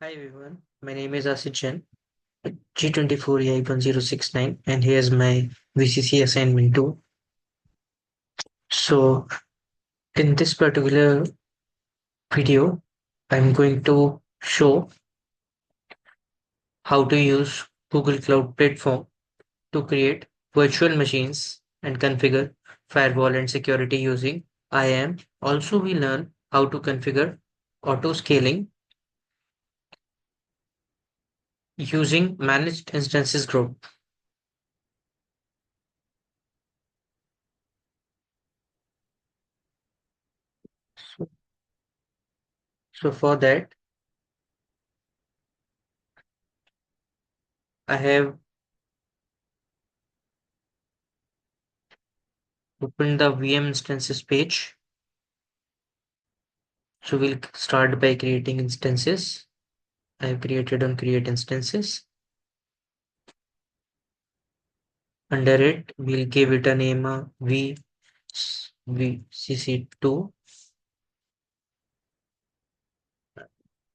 Hi everyone, my name is Asit Jain, G24AI1069, and here's my VCC assignment 2. So, in this particular video, I'm going to show how to use Google Cloud Platform to create virtual machines and configure firewall and security using IAM. Also, we learn how to configure auto scaling using managed instances group. So for that, I have opened the VM instances page. So we'll start by creating instances. I've created on create instances. Under it, we'll give it a name VCC2.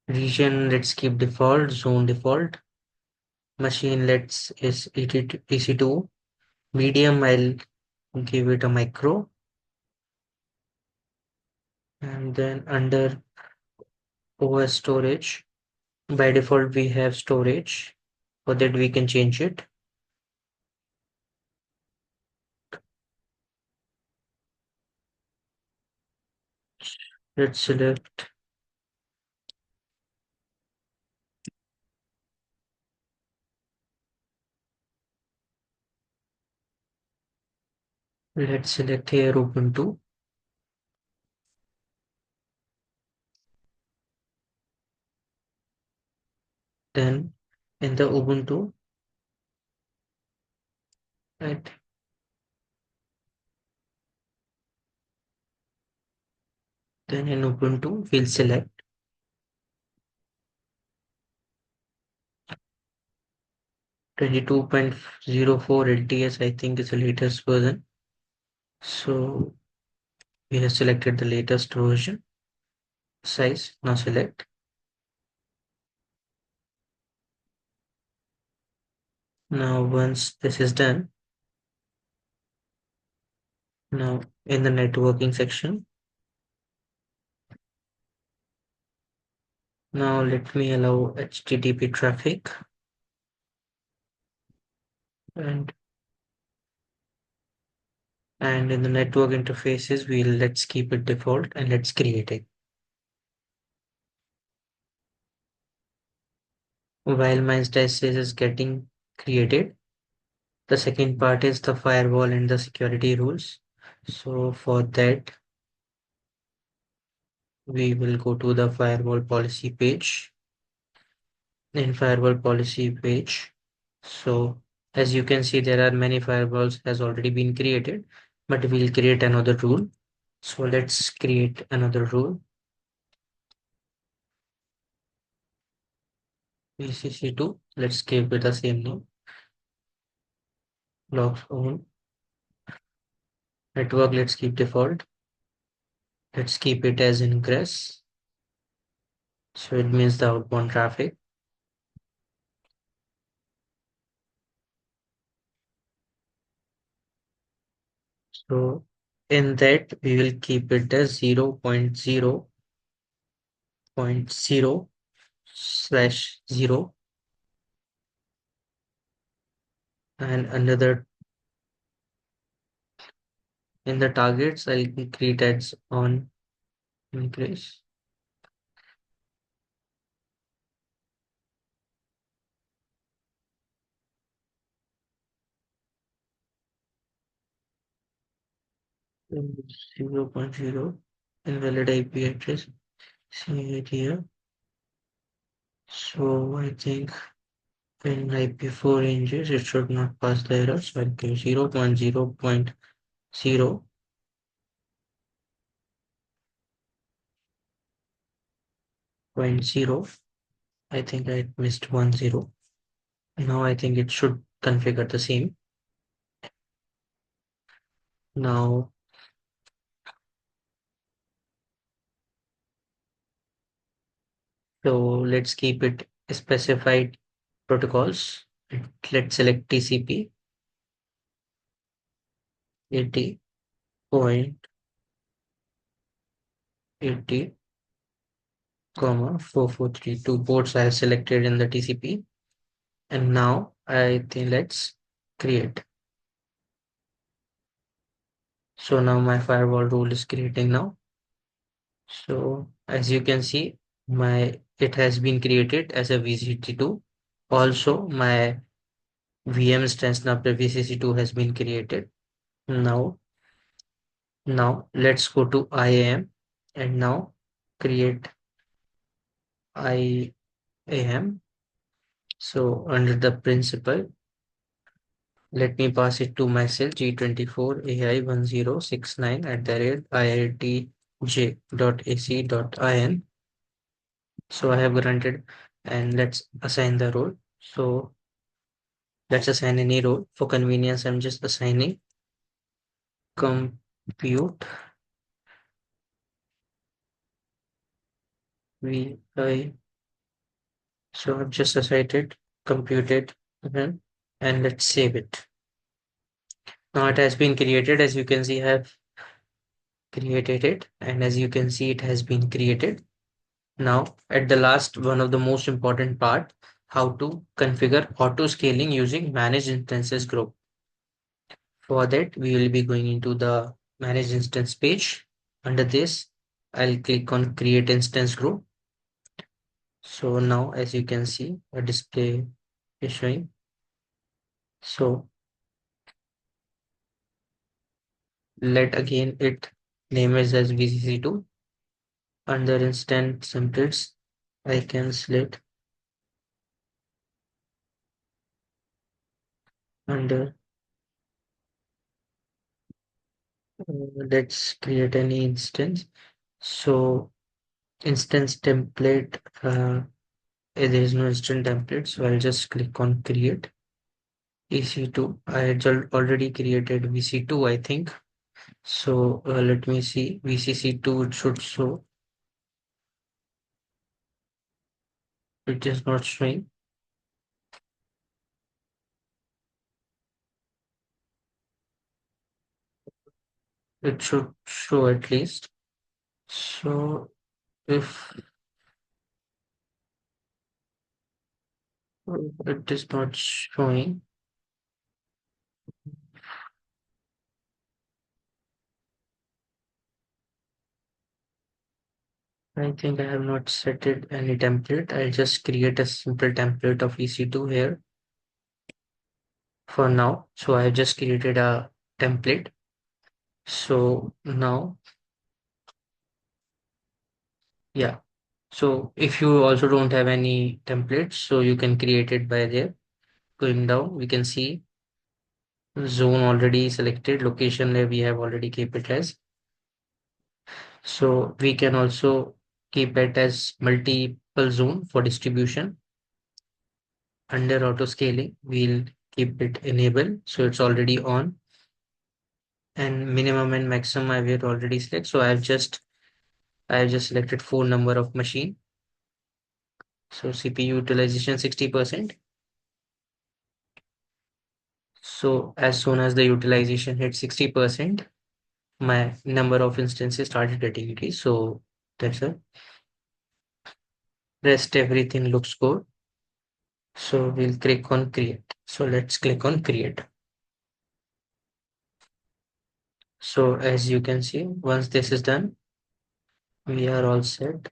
Region, let's keep default. Zone default. Machine, let's is EC2. Medium, I'll give it a micro. And then under OS storage, by default, we have storage. For that, we can change it. Let's select let's select here Ubuntu. Then in the Ubuntu, right? Then in Ubuntu, we'll select 22.04 LTS, I think is the latest version. So we have selected the latest version size. Now select. Now once this is done, now in the networking section, now let me allow HTTP traffic and in the network interfaces, let's keep it default and let's create it. While my instance is getting created, the second part is the firewall and the security rules. So for that, we will go to the firewall policy page. In firewall policy page, so as you can see, there are many firewalls has already been created, but we'll create another rule. So let's create another rule. VCC2, let's give it the same name. Logs on network, let's keep default. Let's keep it as ingress. So it means the outbound traffic. So in that, we will keep it as 0.0.0/0, and another in the targets, I'll create as on increase. And 0.0 invalid IP address. See it here. So I think in IP4 ranges, it should not pass the error. So I'll give 0.0.0 point 0. I think I missed 10. Now I think it should configure the same. Now So let's keep it specified protocols. Let's select TCP 80.80, 4432 ports I have selected in the TCP. And now I think let's create. So now my firewall rule is creating now. So as you can see, it has been created as a VCT2. Also, my VM instance now VCC2 has been created. Now, let's go to IAM and now create IAM. So under the principal, let me pass it to myself G24AI1069 at the rate IIT-J.ac.in. So I have granted, and let's assign the role. So let's assign any role. For convenience, I'm just assigning compute VI. So I've just assigned it, computed, and let's save it. Now it has been created. As you can see, I have created it, and as you can see, it has been created. Now, at the last, one of the most important part, how to configure auto scaling using managed instances group. For that, we will be going into the manage instance page. Under this, I'll click on create instance group. So now, as you can see, a display is showing. So let again it name it as VCC2. Under instance templates, I can select under let's create any instance. So instance template, there is no instant template, so I'll just click on create EC2. I had already created VC2, I think. So let me see, VCC2 it should show. It is not showing. It should show at least. So if it is not showing, I think I have not set it any template. I'll just create a simple template of EC2 here for now. So I have just created a template. So now, yeah. So if you also don't have any templates, so you can create it by there. Going down, we can see zone already selected, location where we have already keep it as. So we can also keep it as multiple zone for distribution. Under auto scaling, we'll keep it enabled. So it's already on. And minimum and maximum I will already select. So I have just selected 4 number of machine. So CPU utilization 60%. So as soon as the utilization hits 60%, my number of instances started getting increased. So that's it. Rest everything looks good. So we'll click on create. So let's click on create. So as you can see, once this is done, we are all set.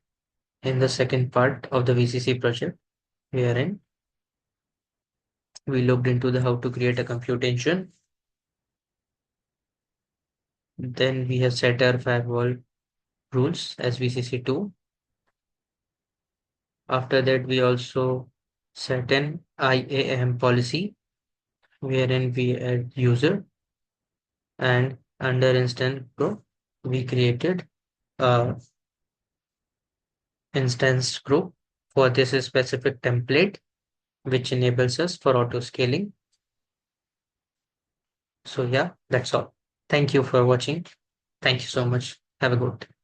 In the second part of the VCC project, we are in. We looked into the how to create a compute engine. Then we have set our firewall rules as VCC2. After that, we also set an IAM policy wherein we add user, and under instance group, we created a instance group for this specific template, which enables us for auto scaling. So yeah, that's all. Thank you for watching. Thank you so much. Have a good day.